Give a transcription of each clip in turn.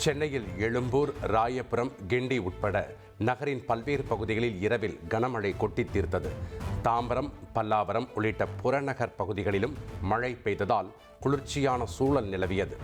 சென்னையில் எழும்பூர், ராயபுரம், கிண்டி உட்பட நகரின் பல்வேறு பகுதிகளில் இரவில் கனமழை கொட்டி தீர்த்தது. தாம்பரம், பல்லாவரம் உள்ளிட்ட புறநகர் பகுதிகளிலும் மழை பெய்ததால் குளிர்ச்சியான சூழல் நிலவியது.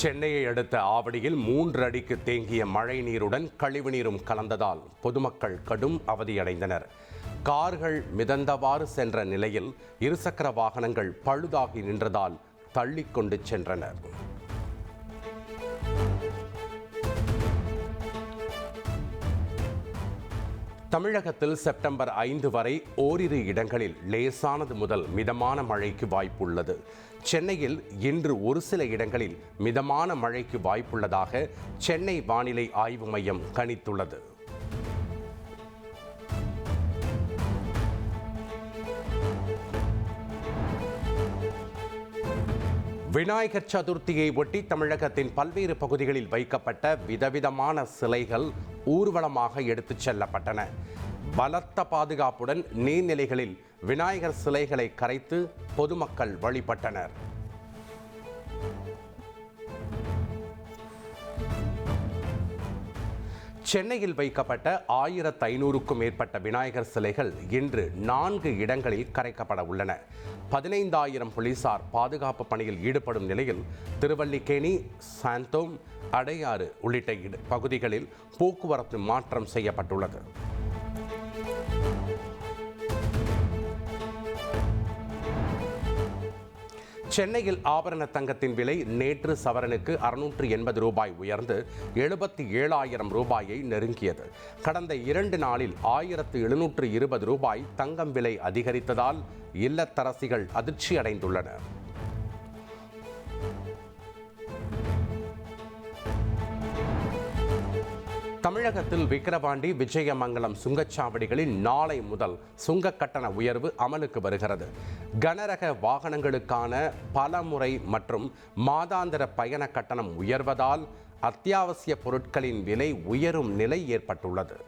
சென்னையை அடுத்த ஆவடியில் 3 அடிக்கு தேங்கிய மழை நீருடன் கழிவுநீரும் கலந்ததால் பொதுமக்கள் கடும் அவதியடைந்தனர். கார்கள் மிதந்தவாறு சென்ற நிலையில் இருசக்கர வாகனங்கள் பழுதாகி நின்றதால் தள்ளிக்கொண்டு சென்றனர். தமிழகத்தில் செப்டம்பர் 5 வரை ஓரிரு இடங்களில் லேசானது முதல் மிதமான மழைக்கு வாய்ப்புள்ளது. சென்னையில் இன்று ஒரு சில இடங்களில் மிதமான மழைக்கு வாய்ப்புள்ளதாக சென்னை வானிலை ஆய்வு மையம் கணித்துள்ளது. விநாயகர் சதுர்த்தியை ஒட்டி தமிழகத்தின் பல்வேறு பகுதிகளில் வைக்கப்பட்ட விதவிதமான சிலைகள் ஊர்வலமாக எடுத்துச் செல்லப்பட்டன. பலத்த பாதுகாப்புடன் நீர்நிலைகளில் விநாயகர் சிலைகளை கரைத்து பொதுமக்கள் வழிபட்டனர். சென்னையில் வைக்கப்பட்ட 1500க்கும் மேற்பட்ட விநாயகர் சிலைகள் இன்று 4 இடங்களில் கரைக்கப்பட உள்ளன. 15,000 போலீசார் பாதுகாப்பு பணியில் ஈடுபடும் நிலையில் திருவல்லிக்கேணி, சாந்தோம், அடையாறு உள்ளிட்ட பகுதிகளில் போக்குவரத்து மாற்றம் செய்யப்பட்டுள்ளது. சென்னையில் ஆபரண தங்கத்தின் விலை நேற்று சவரனுக்கு 680 ரூபாய் உயர்ந்து 77,000 ரூபாயை நெருங்கியது. கடந்த 2 நாளில் 1,720 ரூபாய் தங்கம் விலை அதிகரித்ததால் இல்லத்தரசிகள் அதிர்ச்சி அடைந்துள்ளனர். தமிழகத்தில் விக்கிரவாண்டி, விஜயமங்கலம் சுங்கச்சாவடிகளில் நாளை முதல் சுங்க கட்டண உயர்வு அமலுக்கு வருகிறது. கனரக வாகனங்களுக்கான பலமுறை மற்றும் மாதாந்திர பயண கட்டணம் உயர்வதால் அத்தியாவசிய பொருட்களின் விலை உயரும் நிலை ஏற்பட்டுள்ளது.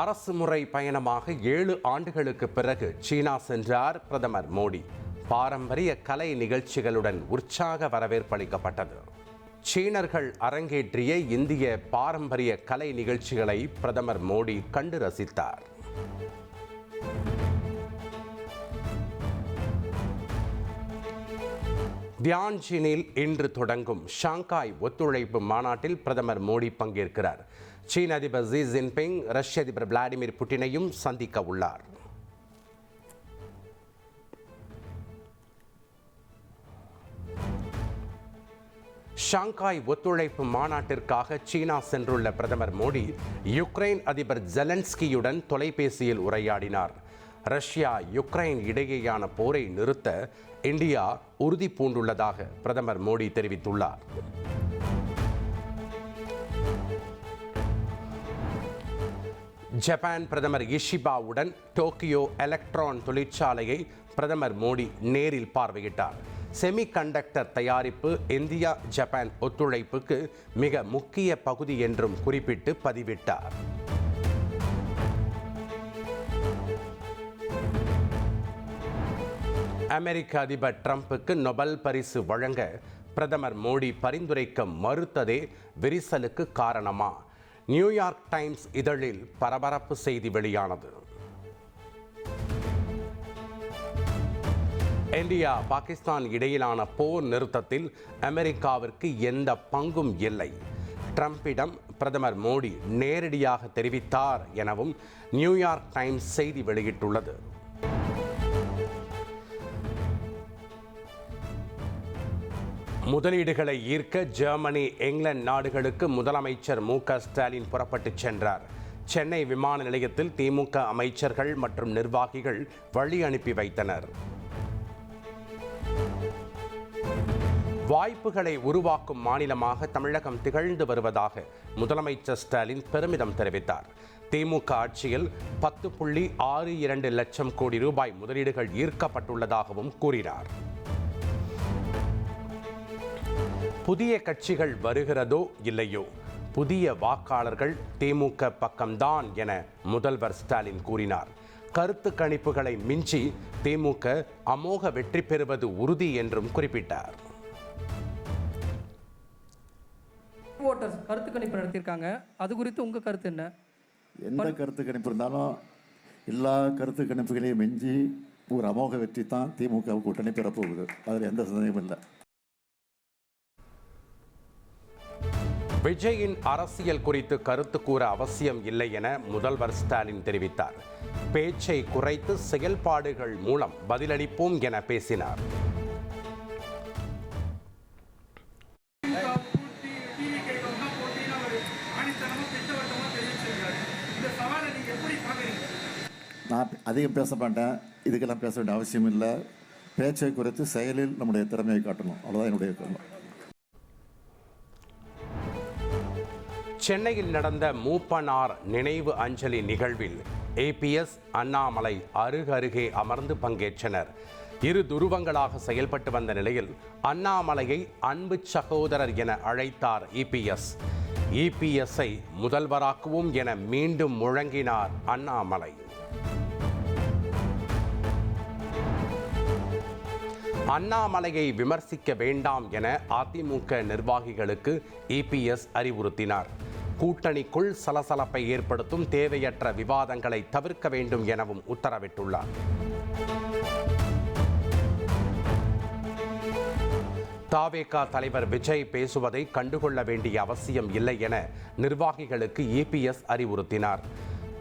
அரசு முறை பயணமாக 7 ஆண்டுகளுக்கு பிறகு சீனா சென்றார் பிரதமர் மோடி. பாரம்பரிய கலை நிகழ்ச்சிகளுடன் உற்சாக வரவேற்பு அளிக்கப்பட்டது. சீனர்கள் அரங்கேற்றிய இந்திய பாரம்பரிய கலை நிகழ்ச்சிகளை பிரதமர் மோடி கண்டு ரசித்தார். தியான்ஜினில் இன்று தொடங்கும் ஷாங்காய் ஒத்துழைப்பு மாநாட்டில் பிரதமர் மோடி பங்கேற்கிறார். சீன அதிபர் ஜி ஜின்பிங், ரஷ்ய அதிபர் விளாடிமிர் புட்டினையும் சந்திக்க உள்ளார். ஷாங்காய் ஒத்துழைப்பு மாநாட்டிற்காக சீனா சென்றுள்ள பிரதமர் மோடி யுக்ரைன் அதிபர் ஜெலன்ஸ்கியுடன் தொலைபேசியில் உரையாடினார். ரஷ்யா யுக்ரைன் இடையேயான போரை நிறுத்த இந்தியா உறுதி பூண்டுள்ளதாக பிரதமர் மோடி தெரிவித்துள்ளார். ஜப்பான் பிரதமர் இஷிபாவுடன் டோக்கியோ எலக்ட்ரான் தொழிற்சாலையை பிரதமர் மோடி நேரில் பார்வையிட்டார். செமி கண்டக்டர் தயாரிப்பு இந்தியா ஜப்பான் ஒத்துழைப்புக்கு மிக முக்கிய பகுதி என்றும் குறிப்பிட்டு பதிவிட்டார். அமெரிக்க அதிபர் டிரம்புக்கு நொபல் பரிசு வழங்க பிரதமர் மோடி பரிந்துரைக்க மறுத்ததே விரிசலுக்கு காரணமா? நியூயார்க் டைம்ஸ் இதழில் பரபரப்பு செய்தி வெளியானது. இந்தியா, பாகிஸ்தான் இடையிலான போர் நிறுத்தத்தில் அமெரிக்காவிற்கு எந்த பங்கும் இல்லை. ட்ரம்பிடம் பிரதமர் மோடி நேரடியாக தெரிவித்தார் எனவும் நியூயார்க் டைம்ஸ் செய்தி வெளியிட்டுள்ளது. முதலீடுகளை ஈர்க்க ஜெர்மனி, இங்கிலாந்து நாடுகளுக்கு முதலமைச்சர் மு.க. ஸ்டாலின் புறப்பட்டுச் சென்றார். சென்னை விமான நிலையத்தில் திமுக அமைச்சர்கள் மற்றும் நிர்வாகிகள் வழி அனுப்பி வைத்தனர். வாய்ப்புகளை உருவாக்கும் மாநிலமாக தமிழகம் திகழ்ந்து வருவதாக முதலமைச்சர் ஸ்டாலின் பெருமிதம் தெரிவித்தார். திமுக ஆட்சியில் 10.62 லட்சம் கோடி ரூபாய் முதலீடுகள் ஈர்க்கப்பட்டுள்ளதாகவும் கூறினார். புதிய கட்சிகள் வருகிறதோ இல்லையோ, புதிய வாக்காளர்கள் திமுக பக்கம்தான் என முதல்வர் ஸ்டாலின் கூறினார். கருத்து கணிப்புகளை மிஞ்சி திமுக அமோக வெற்றி பெறுவது உறுதி என்றும் குறிப்பிட்டார். ஓட்டர்ஸ் கருத்து கணிப்பு நடத்தியிருக்காங்க, அது குறித்து உங்க கருத்து என்ன? எந்த கருத்து கணிப்பு இருந்தாலும் எல்லா கருத்து கணிப்புகளையும் மிஞ்சி ஒரு அமோக வெற்றி தான் திமுக கூட்டணி பெறப்போகுது. அதில் எந்த சந்தேகமும் இல்லை. விஜயின் அரசியல் குறித்து கருத்து கூற அவசியம் இல்லை என முதல்வர் ஸ்டாலின் தெரிவித்தார். பேச்சை குறைத்து செயல்பாடுகள் மூலம் பதிலளிப்போம் என பேசினார். நான் அதிகம் பேச மாட்டேன், இதுக்கெல்லாம் பேச வேண்டிய அவசியம் இல்லை. பேச்சை குறைத்து செயலில் நம்முடைய திறமையை காட்டணும், அவ்வளோதான் என்னுடைய கருத்து. சென்னையில் நடந்த மூப்பனார் நினைவு அஞ்சலி நிகழ்வில் ஏபிஎஸ், அண்ணாமலை அருகருகே அமர்ந்து பங்கேற்றனர். இரு துருவங்களாக செயல்பட்டு வந்த நிலையில் அண்ணாமலையை அன்பு சகோதரர் என அழைத்தார் இபிஎஸ். இபிஎஸ்ஐ முதல்வராக்குவோம் என மீண்டும் முழங்கினார் அண்ணாமலை. அண்ணாமலையை விமர்சிக்க வேண்டாம் என அதிமுக நிர்வாகிகளுக்கு இபிஎஸ் அறிவுறுத்தினார். கூட்டணிக்குள் சலசலப்பை ஏற்படுத்தும் தேவையற்ற விவாதங்களை தவிர்க்க வேண்டும் எனவும் உத்தரவிட்டுள்ளார். தாவேகா தலைவர் விஜய் பேசுவதை கண்டுகொள்ள வேண்டிய அவசியம் இல்லை என நிர்வாகிகளுக்கு இபிஎஸ் அறிவுறுத்தினார்.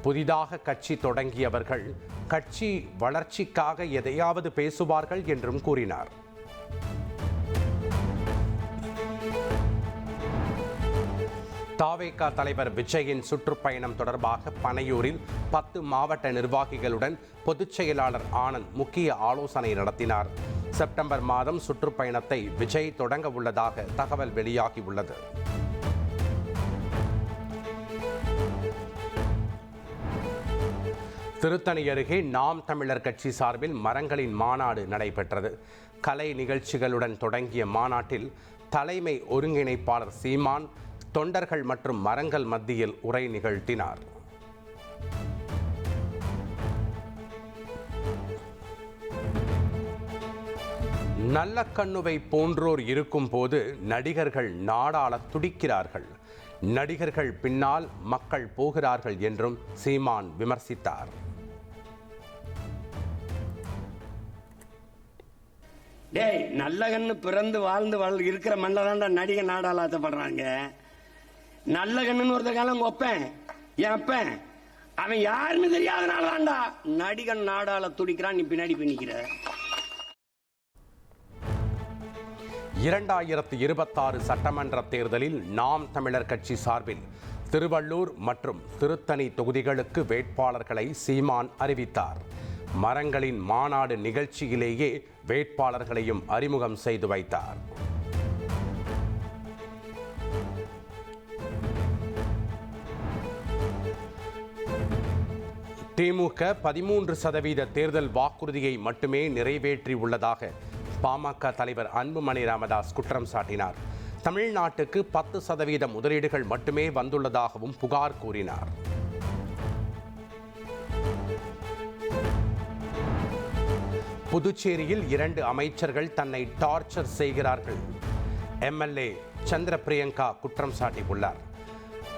புதிதாக கட்சி தொடங்கியவர்கள் கட்சி வளர்ச்சிக்காக எதையாவது பேசுவார்கள் என்றும் கூறினார். தாவேகா தலைவர் விஜயின் சுற்றுப்பயணம் தொடர்பாக பனையூரில் 10 மாவட்ட நிர்வாகிகளுடன் பொதுச் செயலாளர் ஆனந்த் முக்கிய ஆலோசனை நடத்தினார். செப்டம்பர் மாதம் சுற்றுப்பயணத்தை விஜய் தொடங்க உள்ளதாக தகவல் வெளியாகியுள்ளது. திருத்தணி அருகே நாம் தமிழர் கட்சி சார்பில் மரங்களின் மாநாடு நடைபெற்றது. கலை நிகழ்ச்சிகளுடன் தொடங்கிய மாநாட்டில் தலைமை ஒருங்கிணைப்பாளர் சீமான் தொண்டர்கள் மற்றும் மரங்கள் மத்தியில் உரை நிகழ்த்தினார். நல்லக்கண்ணுவை போன்றோர் இருக்கும் போது நடிகர்கள் நாடாள துடிக்கிறார்கள், நடிகர்கள் பின்னால் மக்கள் போகிறார்கள் என்றும் சீமான் விமர்சித்தார். டேய், நல்ல கண்ணு பிறந்து வாழ்ந்து இருக்கிற மண்ணில் தான்டா நடிகை நாடாள ஆசைப்படுறாங்க. நல்ல கண்ணுன்னு ஒருத்த காலம் ஒப்பேன் ஏப்பேன், அவன் யாருன்னு தெரியாதனால தான்டா நடிகன் நாடாள துடிக்கிறான். நீ பின்னாடி பின்னிக்கிற. 2026 சட்டமன்ற தேர்தலில் நாம் தமிழர் கட்சி சார்பில் திருவள்ளூர் மற்றும் திருத்தணி தொகுதிகளுக்கு வேட்பாளர்களை சீமான் அறிவித்தார். மரங்களின் மாநாடு நிகழ்ச்சியிலேயே வேட்பாளர்களையும் அறிமுகம் செய்து வைத்தார். திமுக 13% தேர்தல் வாக்குறுதியை மட்டுமே நிறைவேற்றி உள்ளதாக பாமக தலைவர் அன்புமணி ராமதாஸ் குற்றம் சாட்டினார். தமிழ்நாட்டுக்கு 10% முதலீடுகள் மட்டுமே வந்துள்ளதாகவும் புகார் கூறினார். புதுச்சேரியில் 2 அமைச்சர்கள் தன்னை டார்ச்சர் செய்கிறார்கள். எம்எல்ஏ சந்திர பிரியங்கா குற்றம் சாட்டியுள்ளார்.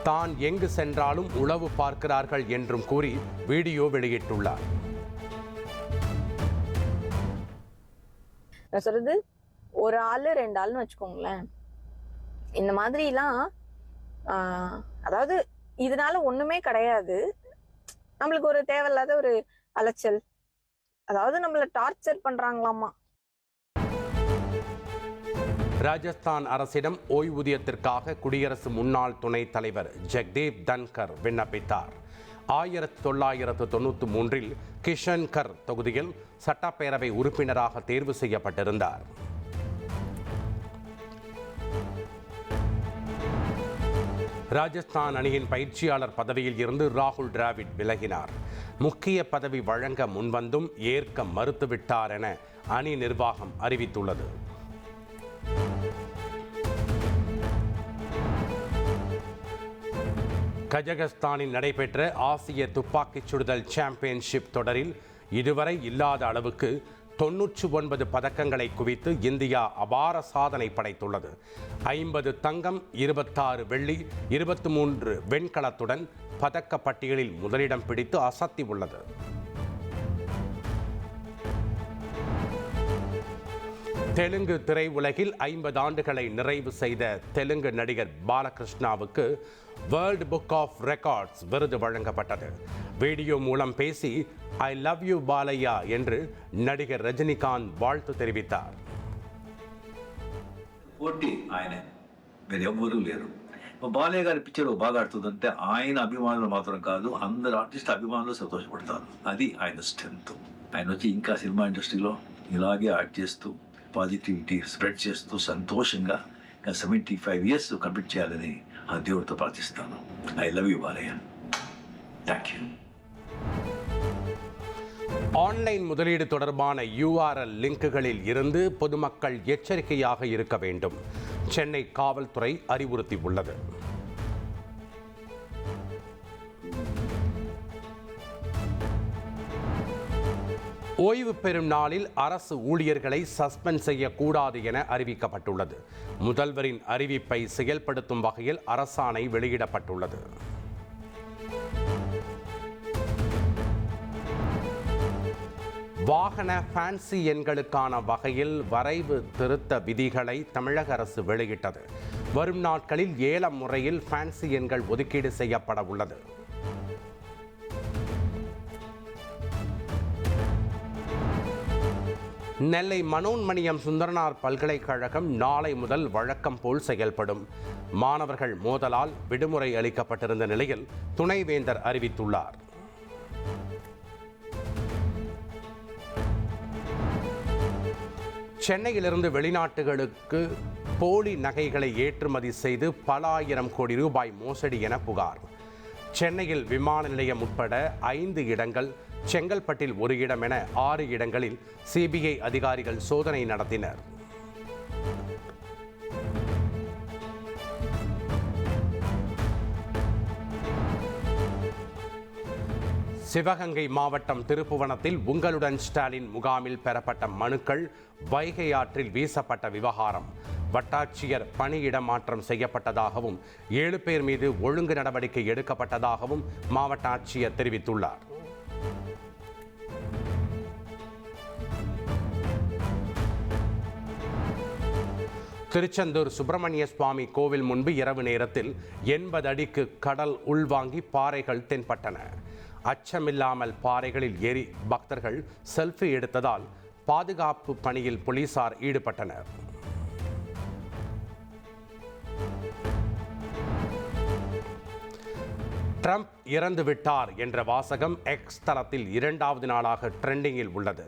தான் எங்கு சென்றாலும் உளவு பார்க்கிறார்கள் என்றும் கூறி வீடியோ வெளியிட்டுள்ளார். நான் சொல்றது, ஒரு ஆளு 2 ஆள்னு வச்சுக்கோங்களேன். இந்த மாதிரிலாம் அதாவது இதனால ஒண்ணுமே கிடையாது. நம்மளுக்கு ஒரு தேவையில்லாத ஒரு அலைச்சல், அதாவது நம்மள டார்ச்சர் பண்றாங்களாமா. ராஜஸ்தான் அரசிடம் ஓய்வூதியத்திற்காக குடியரசு முன்னாள் துணைத் தலைவர் ஜெக்தீப் தன்கர் விண்ணப்பித்தார். 1993 கிஷன்கர் தொகுதியில் சட்டப்பேரவை உறுப்பினராக தேர்வு செய்யப்பட்டிருந்தார். ராஜஸ்தான் அணியின் பயிற்சியாளர் பதவியில் இருந்து ராகுல் டிராவிட் விலகினார். முக்கிய பதவி வழங்க முன்வந்தும் ஏற்க மறுத்துவிட்டார் என அணி நிர்வாகம் அறிவித்துள்ளது. கஜகஸ்தானில் நடைபெற்ற ஆசிய துப்பாக்கிச் சுடுதல் சாம்பியன்ஷிப் தொடரில் இதுவரை இல்லாத அளவுக்கு 99 பதக்கங்களை குவித்து இந்தியா அபார சாதனை படைத்துள்ளது. 50 தங்கம், 26 வெள்ளி, 23 வெண்கலத்துடன் பதக்க பட்டியலில் முதலிடம் பிடித்து அசத்தி உள்ளது. தெலுங்கு திரையுலகில் 50 ஆண்டுகளை நிறைவு செய்த தெலுங்கு நடிகர் பாலகிருஷ்ணாவுக்கு வேர்ல்ட் புக் ஆஃப் ரெக்கார்ட்ஸ் விருது வழங்கப்பட்டது. வீடியோ மூலம் பேசி ஐ லவ் யூ பாலையா என்று நடிகர் ரஜினிகாந்த் வாழ்த்து தெரிவித்தார். పోటీ ఆయనే, వేరెవ్వరూ లేరు. బాలయ్య గారి పిక్చర్ బాగా ఆడుతుందంటే ఆయన అభిమానులు మాత్రం కాదు, అందరు ఆర్టిస్ట్ అభిమానులు సంతోషపడతారు. అది ఆయన స్ట్రెంత్. ఆయన వచ్చి ఇంకా సినిమా ఇండస్ట్రీలో ఇలాగే యాక్ట్ చేస్తూ పాజిటివిటీ స్ప్రెడ్ చేస్తూ సంతోషంగా 75 ఇయర్స్ కంప్లీట్ చేయాలని ఆ దేవుడితో ప్రార్థిస్తాను. I love you Balayya. Thank you. Online முதலீடு தொடர்பான URL லிங்குகளில் இருந்து பொதுமக்கள் எச்சரிக்கையாக இருக்க வேண்டும். சென்னை காவல்துறை அறிவுறுத்தியுள்ளது. ஓய்வு பெறும் நாளில் அரசு ஊழியர்களை சஸ்பெண்ட் செய்யக்கூடாது என அறிவிக்கப்பட்டுள்ளது. முதல்வரின் அறிவிப்பை செயல்படுத்தும் வகையில் அரசாணை வெளியிடப்பட்டுள்ளது. வாகன ஃபேன்சி எண்களுக்கான வகையில் வரைவு திருத்த விதிகளை தமிழக அரசு வெளியிட்டது. வரும் நாட்களில் ஏல முறையில் ஃபேன்சி எண்கள் ஒதுக்கீடு செய்யப்பட உள்ளது. நெல்லை மனோன்மணியம் சுந்தரனார் பல்கலைக்கழகம் நாளை முதல் வழக்கம் போல் செயல்படும். மாணவர்கள் மோதலால் விடுமுறை அளிக்கப்பட்டிருந்த நிலையில் துணைவேந்தர் அறிவித்துள்ளார். சென்னையிலிருந்து வெளிநாட்டுகளுக்கு போலி நகைகளை ஏற்றுமதி செய்து பல ஆயிரம் கோடி ரூபாய் மோசடி என புகார். சென்னையில் விமான நிலையம் உட்பட 5 இடங்கள், செங்கல்பட்டில் 1 இடம் என 6 இடங்களில் சிபிஐ அதிகாரிகள் சோதனை நடத்தினர். சிவகங்கை மாவட்டம் திருப்புவனத்தில் உங்களுடன் ஸ்டாலின் முகாமில் பெறப்பட்ட மனுக்கள் வைகை ஆற்றில் வீசப்பட்ட விவகாரம். வட்டாட்சியர் பணியிடமாற்றம் செய்யப்பட்டதாகவும் 7 பேர் மீது ஒழுங்கு நடவடிக்கை எடுக்கப்பட்டதாகவும் மாவட்ட ஆட்சியர் தெரிவித்துள்ளார். திருச்செந்தூர் சுப்பிரமணிய சுவாமி கோவில் முன்பு இரவு நேரத்தில் 80 அடிக்கு கடல் உள்வாங்கி பாறைகள் தென்பட்டன. அச்சமில்லாமல் பாறைகளில் ஏறி பக்தர்கள் செல்ஃபி எடுத்ததால் பாதுகாப்பு பணியில் போலீசார் ஈடுபட்டனர். ட்ரம்ப் இறந்து விட்டார் என்ற வாசகம் எக்ஸ் தளத்தில் 2வது நாளாக ட்ரெண்டிங்கில் உள்ளது.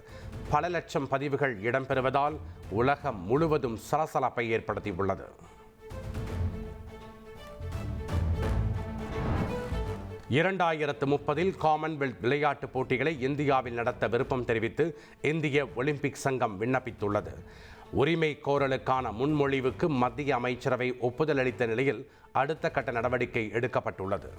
பல லட்சம் பதிவுகள் இடம்பெறுவதால் உலகம் முழுவதும் சலசலப்பை ஏற்படுத்தியுள்ளது. 2030 காமன்வெல்த் விளையாட்டுப் போட்டிகளை இந்தியாவில் நடத்த விருப்பம் தெரிவித்து இந்திய ஒலிம்பிக் சங்கம் விண்ணப்பித்துள்ளது. உரிமை கோரலுக்கான முன்மொழிவுக்கு மத்திய அமைச்சரவை ஒப்புதல் அளித்த நிலையில் அடுத்த கட்ட நடவடிக்கை எடுக்கப்பட்டுள்ளது.